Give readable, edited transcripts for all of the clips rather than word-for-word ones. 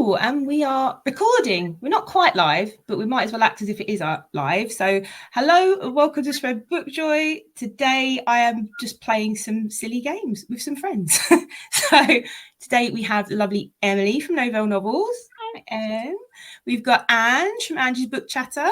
Hello, and we are recording. We're not quite live, but we might as well act as if it is live. So hello and welcome to Spread Book Joy. Today I am just playing some silly games with some friends. So today we have the lovely Emily from Novell Novels. Hi, we've got Ange from Ange's Book Chatter.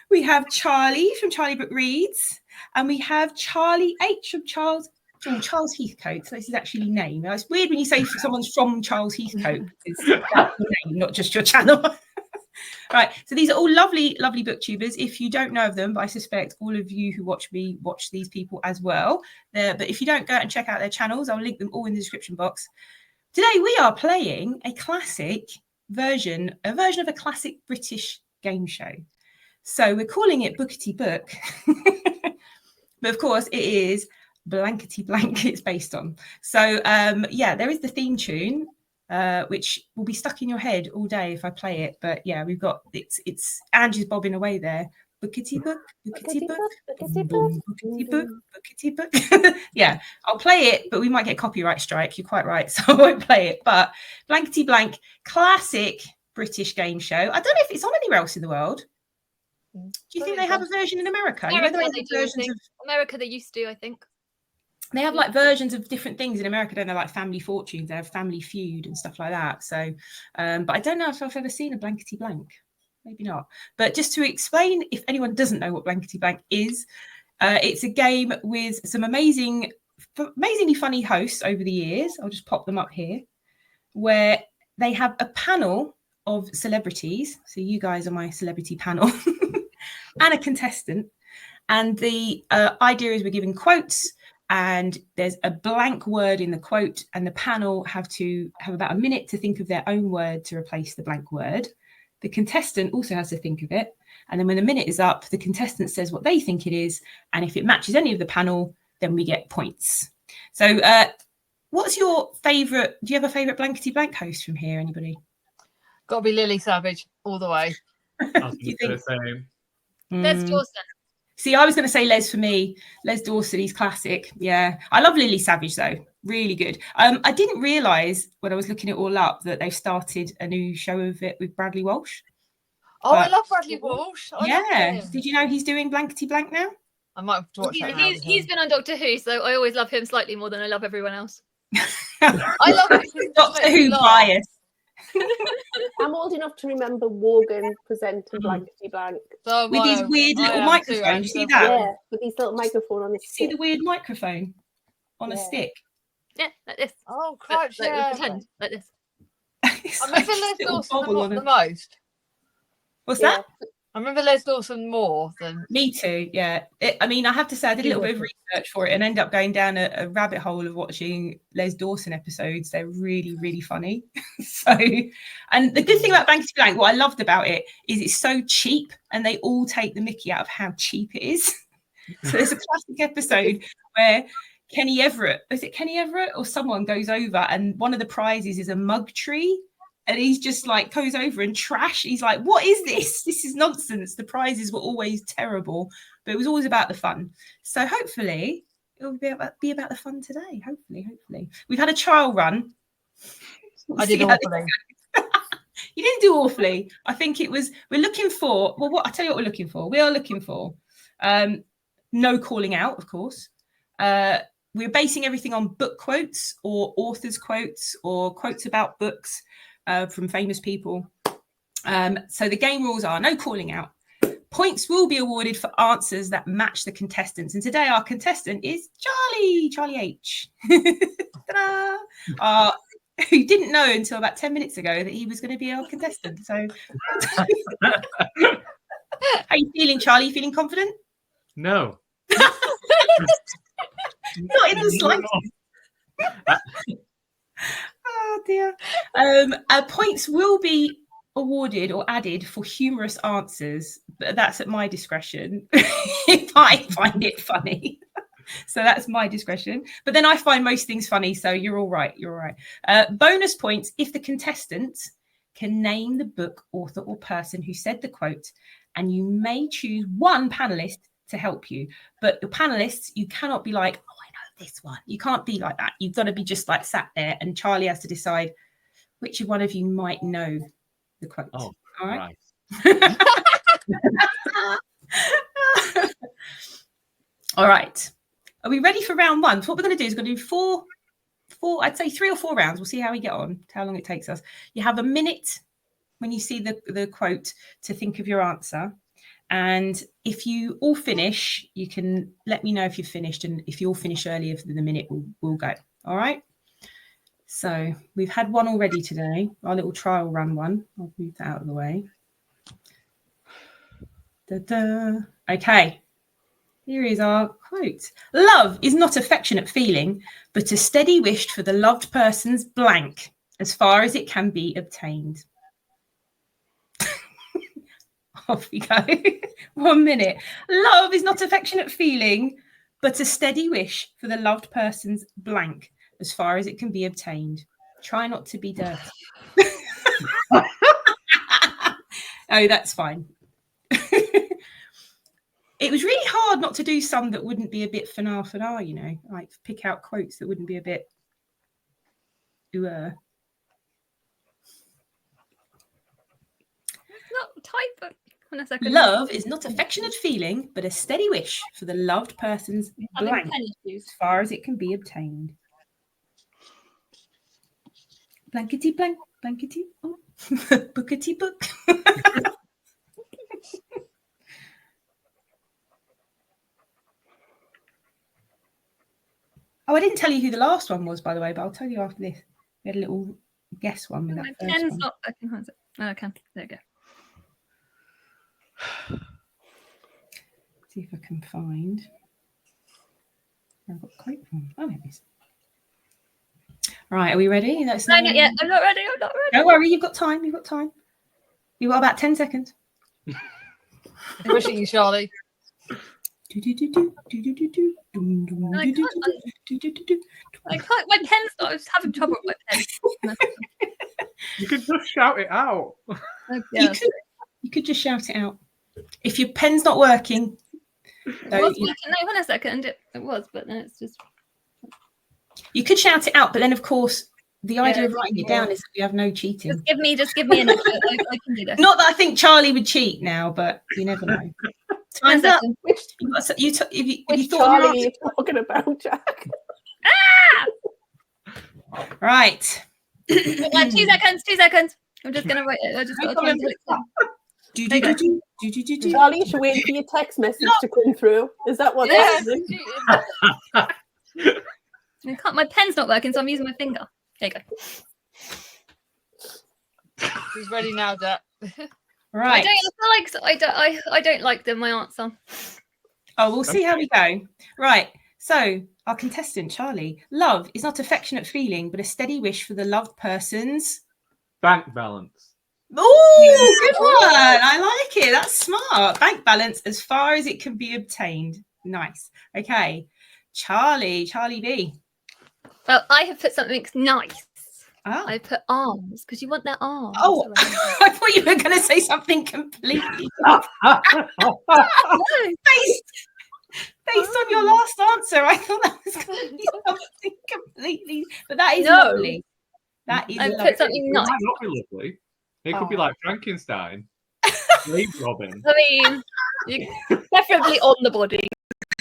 We have Charlie from Charlie Book Reads. And we have Charlie H from Charles Heathcote. So this is actually name. Now, it's weird when you say someone's from Charles Heathcote. It's that's your name, not just your channel. Right. So these are all lovely, lovely booktubers. If you don't know of them, but I suspect all of you who watch me watch these people as well. But if you don't, go out and check out their channels. I'll link them all in the description box. Today we are playing a version of a classic British game show. So we're calling it Bookety Book. But of course it is Blankety Blank it's based on. So yeah, there is the theme tune, which will be stuck in your head all day if I play it. But yeah, we've got it's Angie's bobbing away there. Bookety Book, Bookety Book, Bookety Book, Bookety Book, Bookety Book. Yeah, I'll play it, but we might get a copyright strike. You're quite right, so I won't play it. But Blankety Blank, classic British game show. I don't know if it's on anywhere else in the world. Do you think they have a version in America? You know, they have versions of America. They used to, I think. They have like versions of different things in America, don't they? Like Family Fortunes, they have Family Feud and stuff like that. So, but I don't know if I've ever seen a Blankety Blank. Maybe not. But just to explain, if anyone doesn't know what Blankety Blank is, it's a game with some amazingly funny hosts over the years. I'll just pop them up here, where they have a panel of celebrities. So you guys are my celebrity panel, and a contestant. And the idea is we're giving quotes. And there's a blank word in the quote, and the panel have about a minute to think of their own word to replace the blank word. The contestant also has to think of it. And then when the minute is up, the contestant says what they think it is. And if it matches any of the panel, then we get points. So what's your favourite? Do you have a favourite Blankety Blank host from here? Anybody? Got to be Lily Savage all the way. I was going to say. There's Dawson. See, I was going to say Les for me. Les Dawson, he's classic. Yeah. I love Lily Savage, though. Really good. I didn't realise when I was looking it all up that they've started a new show of it with Bradley Walsh. Oh, I love Bradley Walsh. Yeah. Did you know he's doing Blankety Blank now? I might have to watch that. He's been on Doctor Who, so I always love him slightly more than I love everyone else. I love Doctor Who bias. I'm old enough to remember Morgan presenting Blankety Blank. Oh, with his weird little microphone. You see that? Yeah, with his little microphone on his stick. See the weird microphone on a stick? Yeah, like this. Oh, crap, pretend, like this. I remember Les Dawson the most. What's that? I remember Les Dawson more than... Me too, yeah. I mean, I have to say, I did a little bit of research for it and ended up going down a rabbit hole of watching Les Dawson episodes. They're really, really funny. And the good thing about Blankety Blank, what I loved about it, is it's so cheap and they all take the mickey out of how cheap it is. So there's a classic episode where Kenny Everett or someone goes over and one of the prizes is a mug tree. And he's just like goes over and trash. He's like, what is this? This is nonsense. The prizes were always terrible, but it was always about the fun. So hopefully it will be about the fun today. Hopefully. We've had a trial run. I did awfully. You didn't do awfully. I think we're looking for, I tell you what we're looking for. We are looking for no calling out, of course. We're basing everything on book quotes or authors' quotes or quotes about books. From famous people. So the game rules are no calling out. Points will be awarded for answers that match the contestants. And today our contestant is Charlie H. Who didn't know until about 10 minutes ago that he was going to be our contestant. So how are you feeling, Charlie? You feeling confident? No. Not in the slightest. Oh dear. Points will be awarded or added for humorous answers, but that's at my discretion if I find it funny. So that's my discretion. But then I find most things funny, so you're all right. Bonus points if the contestant can name the book, author, or person who said the quote, and you may choose one panelist to help you. But the panelists, you cannot be like, oh, I know this one. You can't be like that. You've got to be just like sat there, and Charlie has to decide which one of you might know the quote. Oh, all right. All right. Are we ready for round one? So what we're going to do is we're going to do four, I'd say 3 or 4 rounds. We'll see how we get on, how long it takes us. You have a minute when you see the quote to think of your answer. And if you all finish, you can let me know if you've finished. And if you all finish earlier than the minute, we'll go. All right. So we've had one already today, our little trial run one. I'll move that out of the way. Okay. Here is our quote. Love is not affectionate feeling, but a steady wish for the loved person's blank, as far as it can be obtained. Off we go. 1 minute. Love is not affectionate feeling, but a steady wish for the loved person's blank, as far as it can be obtained. Try not to be dirty. Oh, that's fine. It was really hard not to do some that wouldn't be a bit fanar, you know, like pick out quotes that wouldn't be a bit. Not type. A second. Love is not affectionate feeling, but a steady wish for the loved person's blank, as far as it can be obtained. Blankety blank, blankety. Oh. Bookety book. Oh, I didn't tell you who the last one was, by the way, but I'll tell you after this. We had a little guess one with that My first pen's one. not working. Oh, I can. There we go. See if I can find. I've got a quote from. Oh, it is. Right, are we ready? No, not yet. I'm not ready. Don't worry, you've got time. You've got about 10 seconds. I'm wishing you, Charlie. I can't. My pen's not. I was having trouble with my pen. You could just shout it out. Yeah. You could just shout it out. If your pen's not working. No, one a second. It was, but then it's just. You could shout it out, but then of course the idea of writing it down is that we have no cheating. Just give me an extra. I can do this. Not that I think Charlie would cheat now, but you never know. Time's up. If you Which thought Charlie are you talking about, Jack? Right. 2 seconds. 2 seconds. I'm just gonna write it. I just got to try and tell it. Charlie, you should wait for your text message to come through. Is that what? I can't. My pen's not working, so I'm using my finger. There you go. He's ready now, Jack. Right. I don't like my answer. Oh, we'll see how we go. Right. So our contestant, Charlie. Love is not affectionate feeling, but a steady wish for the loved person's bank balance. Oh, good one. I like it. That's smart. Bank balance as far as it can be obtained. Nice. Okay. Charlie B. Well, I have put something nice. Oh. I put arms because you want their arms. Oh, I thought you were going to say something completely based on your last answer. I thought that was going to be something completely, but that is lovely. That is lovely. Put something nice. It might not be lovely. It could be like Frankenstein. Robin. I mean, preferably on the body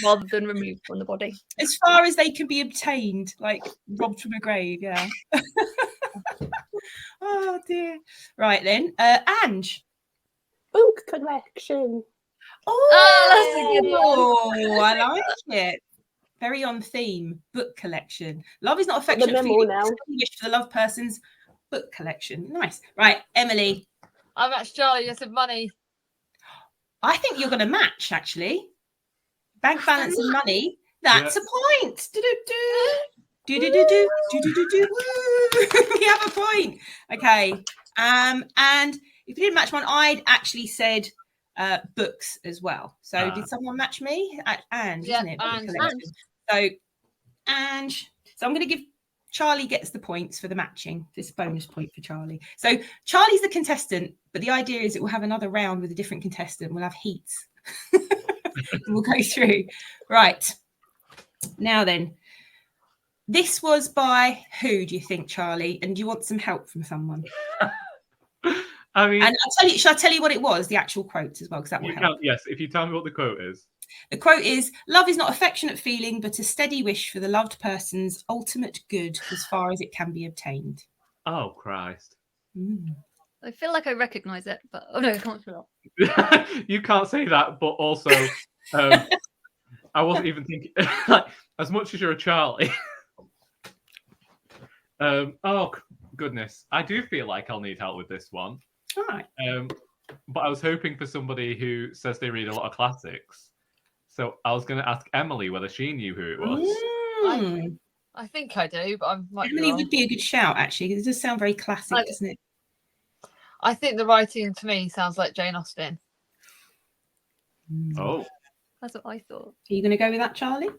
rather than removed from the body. As far as they can be obtained, like robbed from a grave, yeah. Oh dear. Right then, Ange. Book collection. Oh, that's a good one. Oh, I like it. Very on theme. Book collection. Love is not affectionate feeling. Now. Wish for the loved person's book collection. Nice. Right, Emily. I matched Charlie. I said money. I think you're going to match, actually. Bank balance and money. That's a point. You have a point. Okay. And if you didn't match one, I'd actually said books as well. So did someone match me? Ange, isn't it? Ange. So I'm going to give Charlie gets the points for the matching. This bonus point for Charlie. So Charlie's the contestant, but the idea is that we'll have another round with a different contestant. We'll have heats. We'll go through. Right. Now then, This was by who, do you think, Charlie? And do you want some help from someone? I mean, and shall I tell you what it was, the actual quote as well, because that will help. Yes, if you tell me what the quote is. The quote is, "Love is not affectionate feeling, but a steady wish for the loved person's ultimate good as far as it can be obtained." Oh, Christ. I feel like I recognise it, but oh no, I can't feel it. You can't say that, but also, I wasn't even thinking, like, as much as you're a Charlie. Oh, goodness. I do feel like I'll need help with this one. All right. But I was hoping for somebody who says they read a lot of classics. So I was going to ask Emily whether she knew who it was. I think I do, but I might be Emily wrong. would be a good shout, actually, because it does sound very classic, doesn't it? I think the writing to me sounds like Jane Austen. Oh. That's what I thought. Are you going to go with that, Charlie?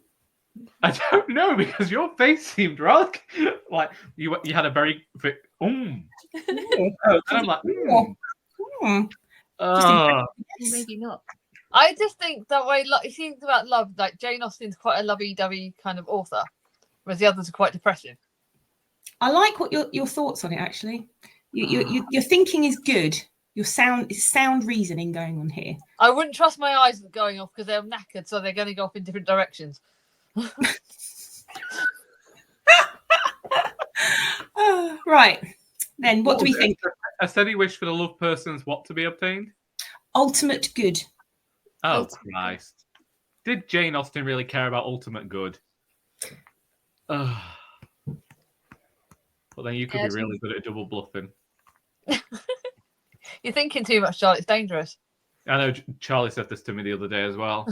I don't know, because your face seemed wrong. Like you had a very oh, and I'm like, Maybe not. I just think that way, like, it seems about love, like Jane Austen's quite a lovey-dovey kind of author, whereas the others are quite depressive. I like what your thoughts on it, actually. Your thinking is good. Your sound reasoning going on here. I wouldn't trust my eyes going off because they're knackered, so they're going to go off in different directions. Right. Then what do we think? A steady wish for the loved person's what to be obtained? Ultimate good. Oh, Christ. Did Jane Austen really care about ultimate good? But then you could be really good at double bluffing. You're thinking too much, Charlie. It's dangerous. I know Charlie said this to me the other day as well.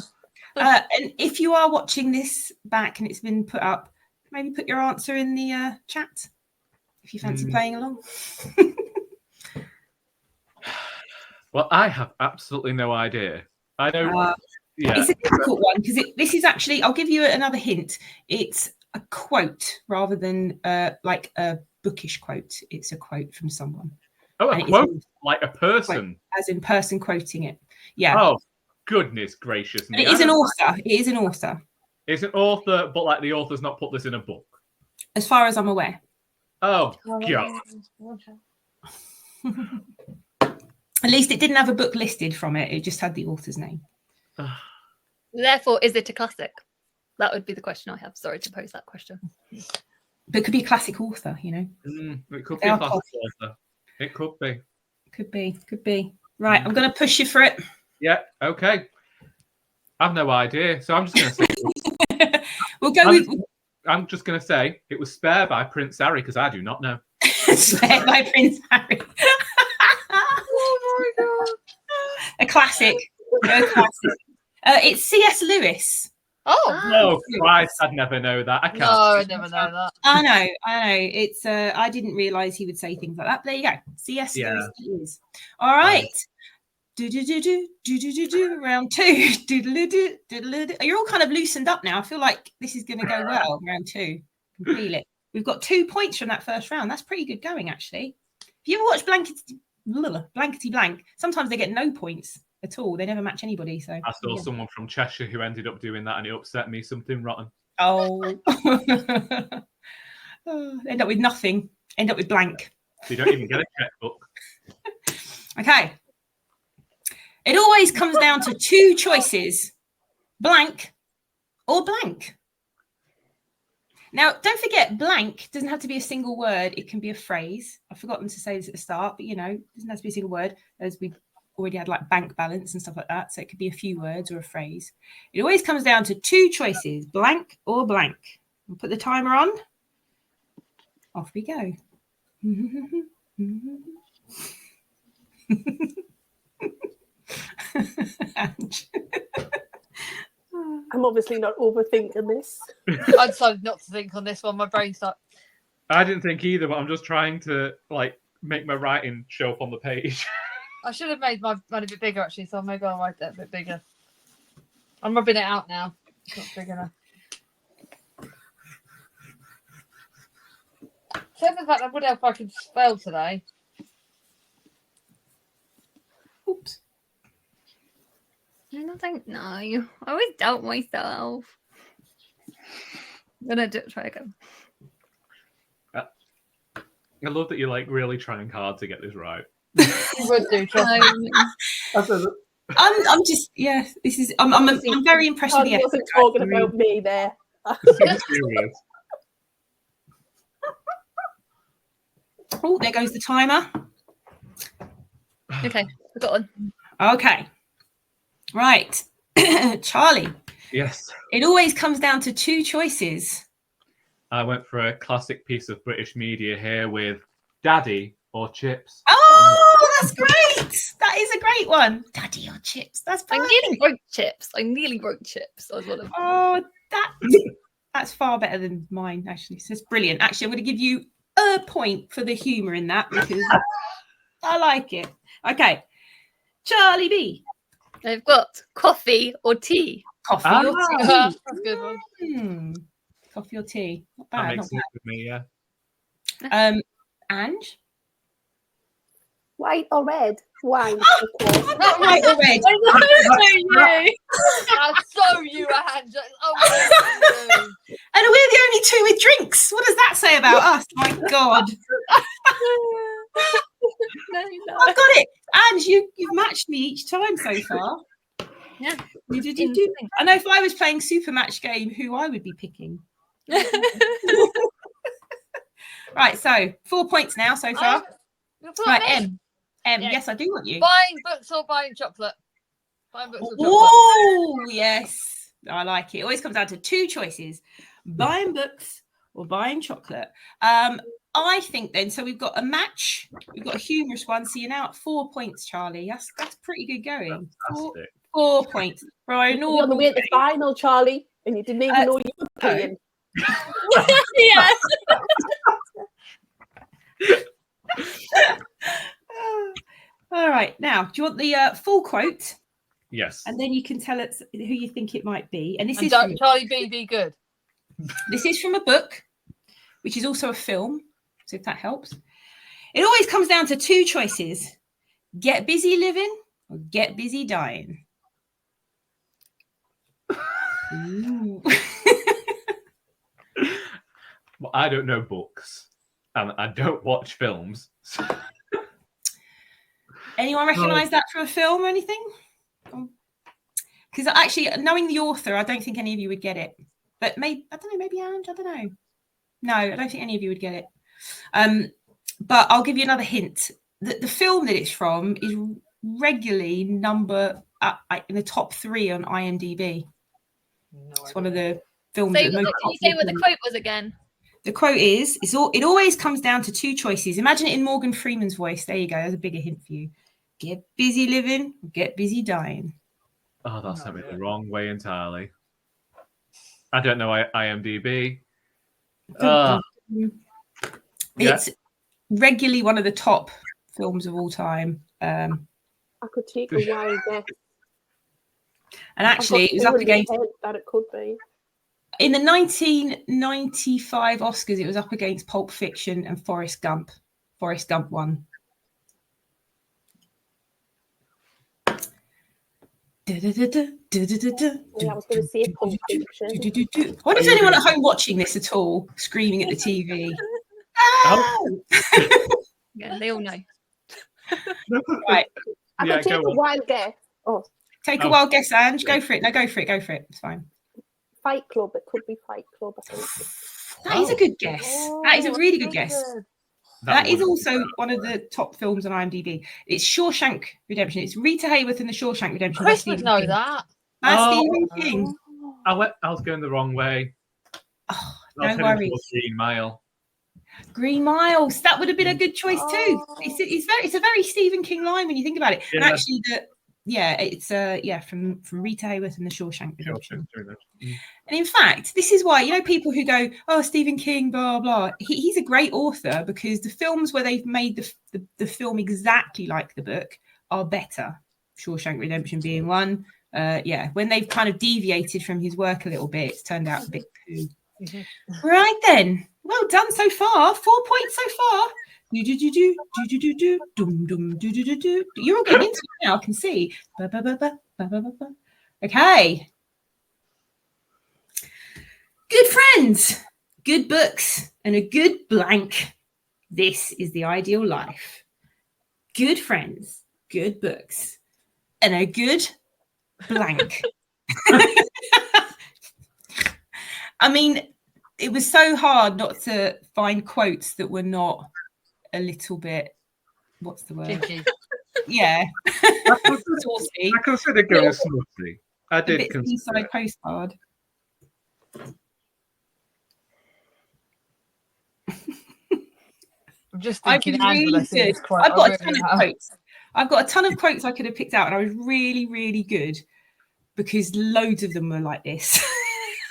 And if you are watching this back and it's been put up, maybe put your answer in the chat if you fancy playing along. Well, I have absolutely no idea. I know. It's a difficult one because this is actually, I'll give you another hint. It's a quote rather than like a bookish quote. It's a quote from someone. Oh, a quote? Like a person? As in person quoting it. Yeah. Oh, goodness gracious me. It is an author. It is an author. It's an author, but like the author's not put this in a book. As far as I'm aware. Oh, God. At least it didn't have a book listed from it. It just had the author's name. Therefore, is it a classic? That would be the question I have. Sorry to pose that question. But it could be a classic author, you know. It could be a classic author. It could be. Could be. Right, I'm going to push you for it. Yeah, okay. I've no idea. So I'm just going to say... I'm just going to say it was Spare by Prince Harry because I do not know. Spare by Prince Harry. Oh my God. A classic. It's C.S. Lewis. Oh, Christ, I'd never know that. I can't. No, I'd never know that. I know. It's I didn't realise he would say things like that. But there you go. C.S. Lewis it is. All right. Round two. You're all kind of loosened up now. I feel like this is going to go well. Round two. I can feel it. We've got 2 points from that first round. That's pretty good going, actually. If you ever watch Blankety Blank, sometimes they get no points at all. They never match anybody. So I saw someone from Cheshire who ended up doing that and it upset me. Something rotten. Oh. End up with nothing. End up with blank. So you don't even get a checkbook. Okay. It always comes down to 2 choices. Blank or blank. Now, don't forget, blank doesn't have to be a single word. It can be a phrase. I've forgotten to say this at the start, but, you know, it doesn't have to be a single word, as we already had like bank balance and stuff like that. So it could be a few words or a phrase. It always comes down to 2 choices, blank or blank. We'll put the timer on. Off we go. Ange. I'm obviously not overthinking this. I decided not to think on this one. My brain started. I didn't think either, but I'm just trying to like make my writing show up on the page. I should have made mine a bit bigger actually, so maybe I'll write that a bit bigger. I'm rubbing it out now. It's not big enough. Except for the fact that would help if I could spell today. Oops. I don't know. I always doubt myself. I'm gonna try again. I love that you're like really trying hard to get this right. You would do, trust me. I'm just This is I'm very impressed with Charlie the wasn't effort, guys. talking about me there. Serious. Oh, there goes the timer. Okay, we got on. Okay, right, Charlie. Yes. It always comes down to two choices. I went for a classic piece of British media here with Daddy or Chips. Oh, that's great. That is a great one. Daddy or Chips. That's I perfect. nearly broke Chips. I was one of them. Oh, that's far better than mine, actually. So it's brilliant. Actually, I'm going to give you a point for the humour in that because I like it. Okay, Charlie B. I've got coffee or tea. Coffee or tea? That's a good one. Coffee or tea? Not That bad. makes Not sense with me, yeah. bad. Ange? White or red? Wine. Not right or red. That's so you, Ange. Oh, And we're the only two with drinks. What does that say about us? My God. No. I've got it. Ange, you've matched me each time so far. Yeah. You. I know if I was playing Super Match Game, who I would be picking. Right, so 4 points now so far. Right, M. Yes, I do want you. Buying books or buying chocolate? Buying books or chocolate? Oh, yes. I like it. It always comes down to two choices. Buying books or buying chocolate. I think then, so we've got a match. We've got a humorous one. So you're now at 4 points, Charlie. That's pretty good going. Four points. Right, You're on the way to the final, Charlie, and you didn't even know you were playing. Yeah. All right. Now, do you want the full quote? Yes. And then you can tell us who you think it might be. And And don't Charlie B be good. This is from a book, which is also a film. So if that helps. It always comes down to two choices. Get busy living or get busy dying. Ooh. Well, I don't know books and I don't watch films. Anyone recognise that from a film or anything? Because actually, knowing the author, I don't think any of you would get it. But maybe, I don't know, maybe Ange, I don't know. No, I don't think any of you would get it. But I'll give you another hint. The film that it's from is regularly in the top 3 on IMDb. It's one of the films. Can you say what the quote was again? The quote is, it always comes down to two choices. Imagine it in Morgan Freeman's voice. There you go. There's a bigger hint for you. Get busy living, get busy dying. Oh, that sent me the wrong way entirely. I don't know IMDb. It's regularly one of the top films of all time. I could take a wild guess. And actually, it was up against that it could be. in the 1995 Oscars. It was up against Pulp Fiction and Forrest Gump. Forrest Gump won. I was going to say Pulp Fiction. What if anyone at home watching this at all screaming at the TV? Yeah, they all know. Right. I could take a wild guess. Oh, take a wild guess, Ange. Go for it. No, go for it. Go for it. It's fine. Fight Club. It could be Fight Club, I think. That is a good guess. That is a really good guess. That is also one of the top films on IMDb. It's Shawshank Redemption. It's Rita Hayworth in the Shawshank Redemption. Chris would know that. That's Stephen King. I was going the wrong way. Oh, no worries. Green Mile. Green Miles. That would have been a good choice too. It's a very Stephen King line when you think about it. Yeah. And actually, it's from Rita Hayworth and the Shawshank Redemption. And in fact, this is why, people who go, oh, Stephen King, blah blah. He's a great author because the films where they've made the film exactly like the book are better. Shawshank Redemption being one. When they've kind of deviated from his work a little bit, it's turned out a bit poo. Right then. Well done so far. 4 points so far. You're all getting into it now, I can see. Okay. Good friends, good books, and a good blank. This is the ideal life. Good friends, good books, and a good blank. I mean, it was so hard not to find quotes that were not a little bit, what's the word? Cheeky. Yeah. Saucy. I considered going smoothly. I A did bit consider inside it. postcard. I'm just I've thinking been really Angela good. is quite. I've got I a ton really of have. quotes. I've got a ton of quotes I could have picked out, and I was really, really good because loads of them were like this.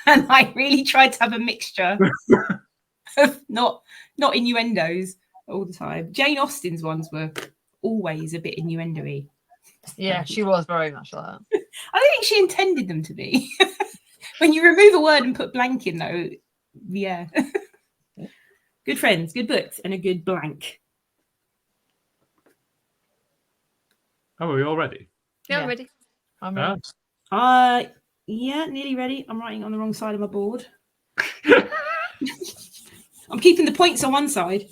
And I really tried to have a mixture of not innuendos all the time. Jane Austen's ones were always a bit innuendo-y. Yeah, she was very much like that. I don't think she intended them to be. When you remove a word and put blank in, though, yeah. Good friends, good books, and a good blank. Oh, are we all ready? Yeah, Yeah. I'm ready. I'm Ah. ready. Yeah, nearly ready. I'm writing on the wrong side of my board. I'm keeping the points on one side.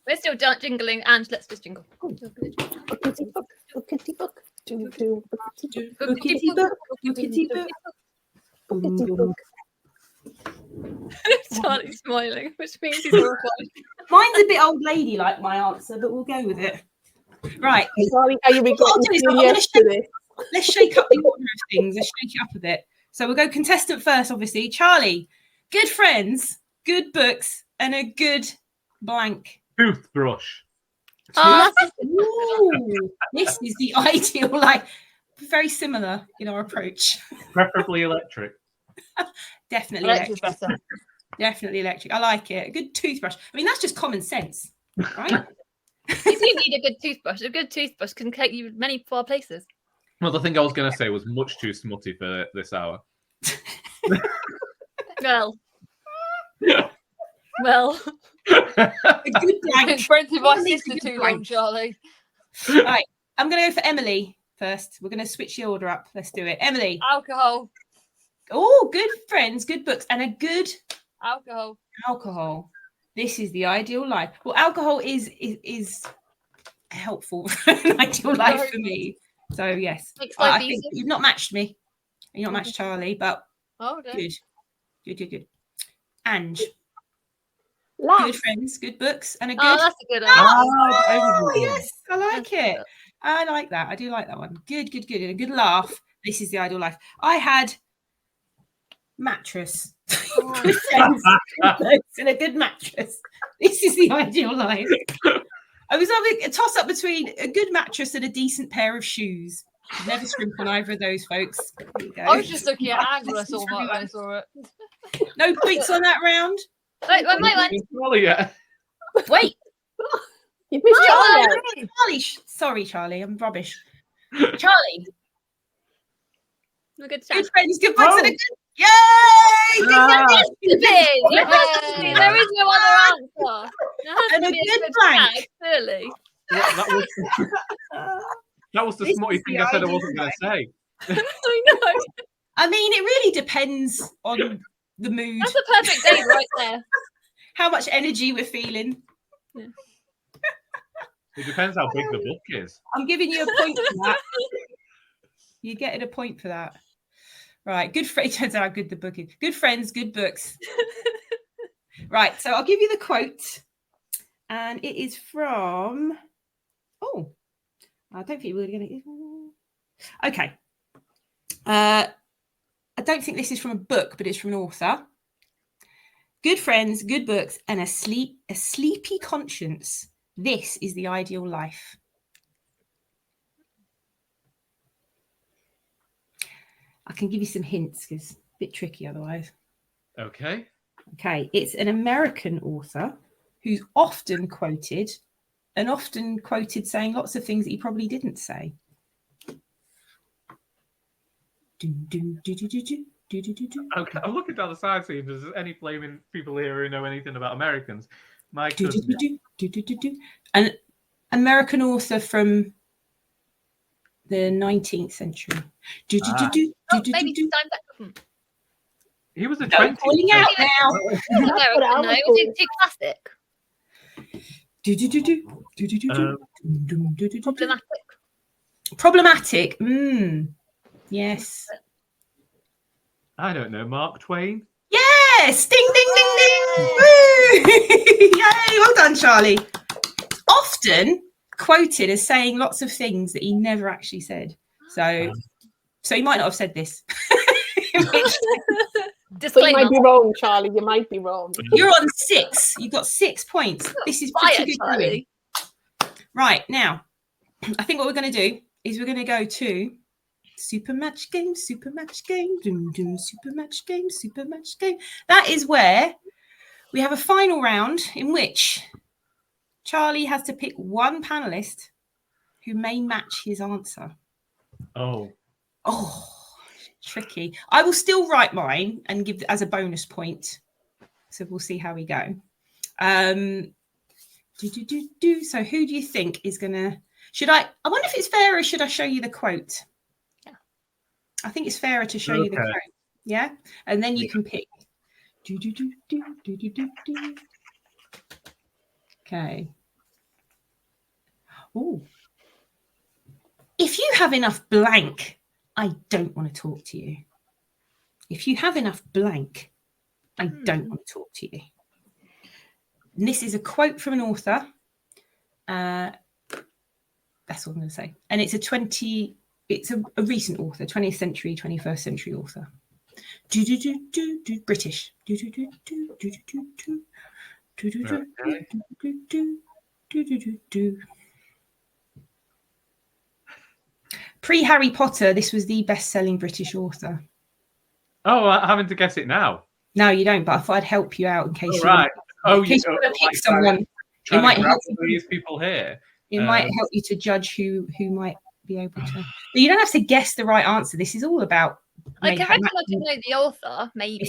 We're still jingling, and let's just jingle. Bookety book, bookety book, do do bookety book, Bookety book, bookety book. Boom, bookety boom. book. Charlie's smiling, which means he's horrified. Mine's a bit old lady like my answer, but we'll go with it. Right. Sorry, are you What I'll regretting do is saying I'm yes to this? Let's shake up the order of things. Let's shake it up a bit. So we'll go contestant first, obviously. Charlie, good friends, good books, and a good blank. Toothbrush. Ooh, this is the ideal, like, very similar in our approach. Preferably electric. Definitely Electric's electric. better. Definitely electric. I like it. A good toothbrush. I mean, that's just common sense, right? You do need a good toothbrush. A good toothbrush can take you many far places. Well, the thing I was going to say was much too smutty for this hour. Well, A good blank. It's friends with my Everyone needs a sister good too blank. long, Charlie. Right, I'm going to go for Emily first. We're going to switch the order up. Let's do it. Emily. Alcohol. Oh, good friends, good books, and a good Alcohol. alcohol. This is the ideal life. Well, alcohol is helpful for an ideal life for me. So yes, makes I life think easier. you've not matched me. You've not matched Charlie, but Oh, okay. good. Ange, Laugh. good friends, good books, and a good. Oh, that's a good one. Oh, yes, I like it. That's I like that. I do like that one. Good, and a good laugh. This is the ideal life. I had mattress. Oh. Good friends, good books, and a good mattress. This is the ideal life. I was having a toss up between a good mattress and a decent pair of shoes. Never scrimp on either of those, folks. There you go. I was just looking at Ange when I saw that when I saw it. No points on that round. Wait, Charlie, yeah. Wait, You missed Oh, Charlie out. Charlie. Sorry, Charlie. I'm rubbish. Charlie. a good Good chat. friends, good books, and a good. Yay! There is no other answer. There has And to a be good good blank. tag, clearly. That was the This smutty is the thing I said I ideal wasn't going to say. I know. I mean, it really depends on the mood, That's a perfect day right there. how much energy we're feeling. It depends how big the book is. I'm giving you a point for that. You're getting a point for that. Right, good friends. Turns out how good the book is. Good friends, good books. Right, so I'll give you the quote, and it is from. Oh, I don't think we're going to. Okay. I don't think this is from a book, but it's from an author. Good friends, good books, and a sleepy conscience. This is the ideal life. I can give you some hints because it's a bit tricky otherwise. Okay. Okay, it's an American author who's often quoted saying lots of things that he probably didn't say. Okay, I'm looking down the side seeing if there's any flaming people here who know anything about Americans. My goodness. An American author from the 19th century. Maybe time back. He was a No, 20th calling out now. American, no, it was too classic. Problematic. Problematic. Yes. I don't know. Mark Twain. Yes. Ding, ding, ding, ding. Woo! Yay. Well done, Charlie. Often quoted as saying lots of things that he never actually said. So he might not have said this. But you might be wrong, Charlie. You might be wrong. You're on 6. You've got 6 points. This is pretty good going. Right, now, I think what we're going to do is we're going to go to Super Match Game, Super Match Game, Super Match Game, Super Match Game. That is where we have a final round in which Charlie has to pick one panelist who may match his answer. Oh, tricky. I will still write mine and give as a bonus point. So we'll see how we go. So who do you think is gonna? I wonder if it's fairer. Should I show you the quote? Yeah. I think it's fairer to show you the quote. Yeah, and then you can pick. Okay. Oh. If you have enough blank, I don't want to talk to you. If you have enough blank, I don't want to talk to you. And this is a quote from an author. That's all I'm going to say. And it's a recent author, 20th century, 21st century author. British. Pre-Harry Potter, this was the best-selling British author. Oh, I'm having to guess it now. No, you don't, but I thought I'd help you out in case you want to pick someone. It might help these people here. It might help you to judge who might be able to. But you don't have to guess the right answer. This is all about. I can reckon I can know the author, maybe.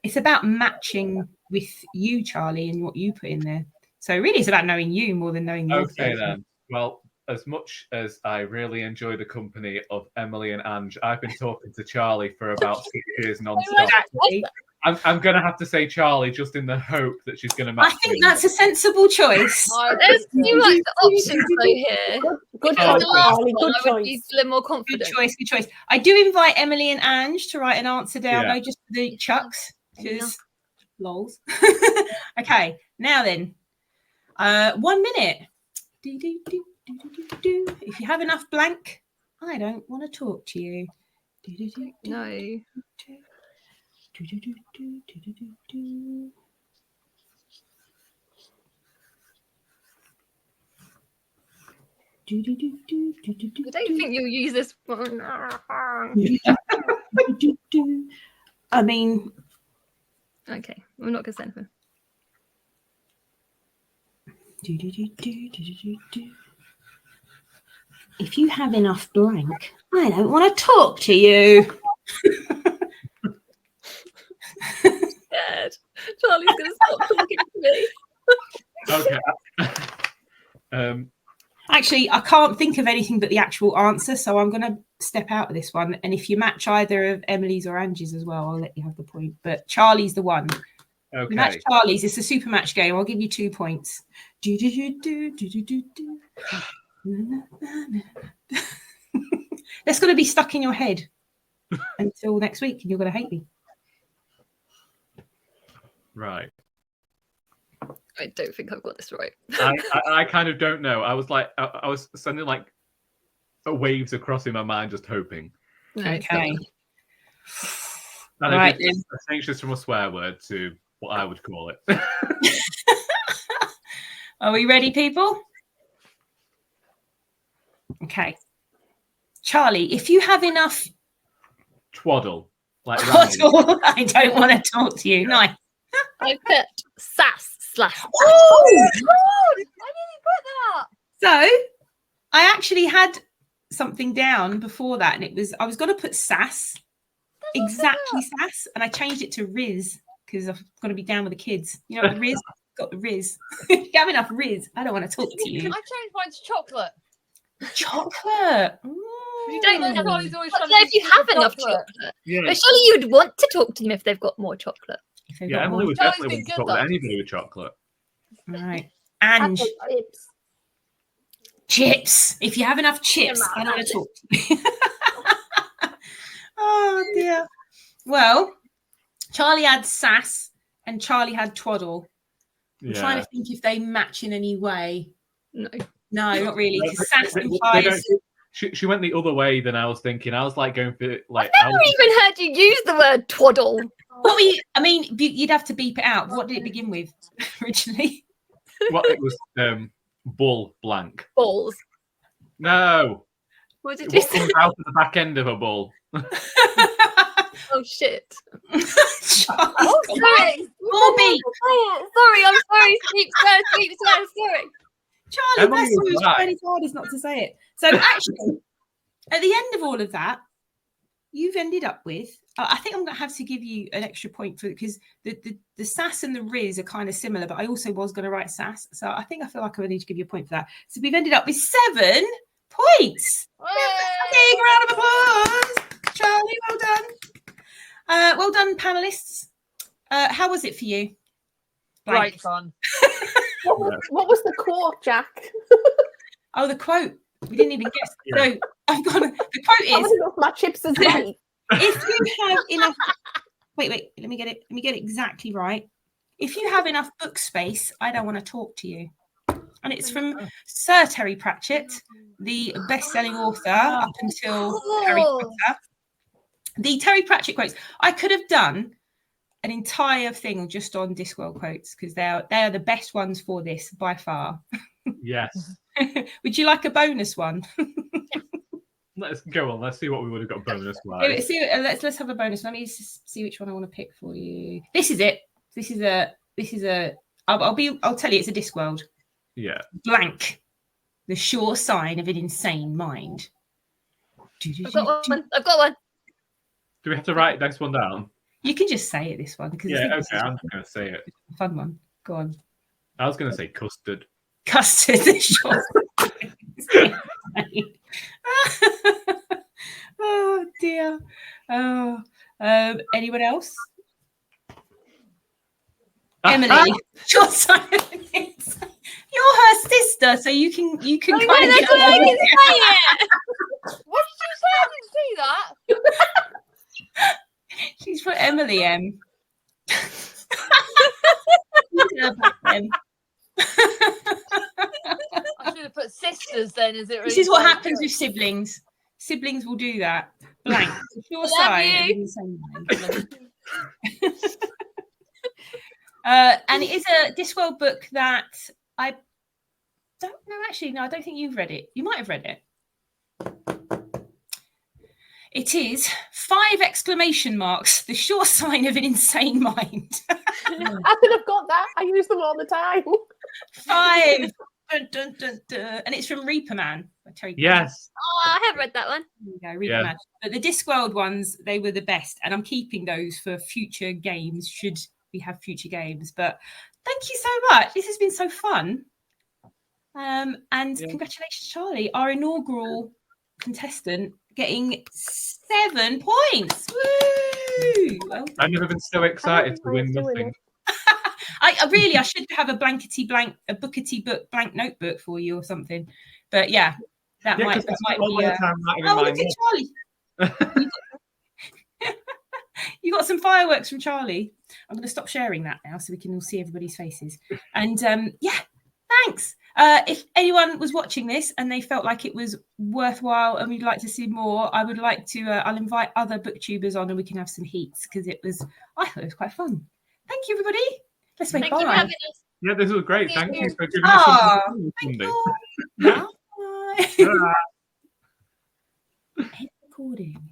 It's about matching with you, Charlie, and what you put in there. So really, it's about knowing you more than knowing the author. Okay, then. Well, as much as I really enjoy the company of Emily and Ange, I've been talking to Charlie for about 6 years non-stop. I'm going to have to say Charlie just in the hope that she's going to match. I think that's a sensible choice. There's too much options though here. Good choice, Charlie. Good choice. I would be a little more confident. Good choice. I do invite Emily and Ange to write an answer down, though, just for the chucks, because lols. Okay, now then, 1 minute. If you have enough blank, I don't want to talk to you. No. I don't think you'll use this one. I mean, okay, we're not going to send him. If you have enough blank, I don't want to talk to you. Scared. Charlie's going to stop talking to me. Okay. Actually, I can't think of anything but the actual answer, so I'm going to step out of this one. And if you match either of Emily's or Ange's as well, I'll let you have the point. But Charlie's the one. Okay. You match Charlie's. It's a super match game. I'll give you 2 points. That's going to be stuck in your head until next week, and you're going to hate me. Right. I don't think I've got this right. I kind of don't know. I was like, I was sending like waves across in my mind, just hoping. Okay. And right. It's just from a swear word to what I would call it. Are we ready, people? Okay. Charlie, if you have enough twaddle, like twaddle, I don't want to talk to you. Nice. I put sass / Oh, I didn't put that. So I actually had something down before that, and I was going to put sass, exactly sass, and I changed it to Riz because I've got to be down with the kids. You know, the Riz, got the Riz. If you have enough Riz, I don't want to talk to you. I changed mine to chocolate. Chocolate. You don't know if you have enough chocolate. Yeah. But surely you'd want to talk to them if they've got more chocolate. Yeah, Emily would definitely want to talk to anybody with chocolate. All right. Ange. Chips. Chips. If you have enough chips, I don't want to talk to you. Oh dear. Well, Charlie had sass and Charlie had twaddle. I'm trying to think if they match in any way. No, not really. Because sass implies. She went the other way than I was thinking. I was like going for like. I've never even heard you use the word twaddle. Well, you'd have to beep it out. What did it begin with originally? Well, it was bull blank. Balls. No. What did you say? Comes out of the back end of a bull. Oh shit. Oh, sorry. More beep. Sorry, I'm sorry. Sleep, sorry. Charlie, that's why was trying his hardest not to say it. So actually, at the end of all of that, you've ended up with. I think I'm going to have to give you an extra point for it because the sass and the riz are kind of similar, but I also was going to write sass, so I feel like I need to give you a point for that. So we've ended up with 7 points. Big round of applause, Charlie. Well done. Well done, panelists. How was it for you? Right fun. What was the quote, Jack? Oh, the quote. We didn't even guess. So I've got the quote is enough my chips as right. If you have enough wait, let me get it exactly right. If you have enough book space, I don't want to talk to you. And it's from Sir Terry Pratchett, the best-selling author up until Harry Potter. The Terry Pratchett quotes. I could have done an entire thing just on Discworld quotes because they are the best ones for this by far. Yes. Would you like a bonus one? Let's go on. Let's see what we would have got bonus wise. Let's have a bonus. Let me see which one I want to pick for you. This is it. This is a. I'll tell you, it's a Discworld. Yeah. Blank. The sure sign of an insane mind. I've got one. Do we have to write this one down? You can just say it, this one. Because okay, I'm going to say it. Fun one. Go on. I was going to say custard. Custard, the sure sign. Oh dear. Oh, anyone else? Emily, sure sign of an insane. You're her sister, so you can kind of get away with it. What did you say? I didn't see that. She's put Emily M. I should have put sisters then. Is it? Really This is what happens with siblings. Siblings will do that. Blank. Your side. And it is a Discworld book that I don't know. Actually, no, I don't think you've read it. You might have read it. It is 5 exclamation marks, the sure sign of an insane mind. I could have got that. I use them all the time. 5. Dun, dun, dun, dun. And it's from Reaper Man. Yes. Oh, I have read that one. There you go, Reaper Man. But the Discworld ones, they were the best. And I'm keeping those for future games, should we have future games. But thank you so much. This has been so fun. And congratulations, Charlie, our inaugural contestant, getting 7 points. Woo! Well, I've never been so excited to win nothing. I should have a Blankety Blank, a Bookety Book blank notebook for you or something. But yeah, that might be. Oh, look at Charlie. You got some fireworks from Charlie. I'm going to stop sharing that now so we can all see everybody's faces. And thanks. If anyone was watching this and they felt like it was worthwhile and we'd like to see more, I would like to. I'll invite other booktubers on and we can have some heats because I thought it was quite fun. Thank you, everybody. Let's say bye. Yeah, this was great. Thank you for giving us something. Bye. Recording.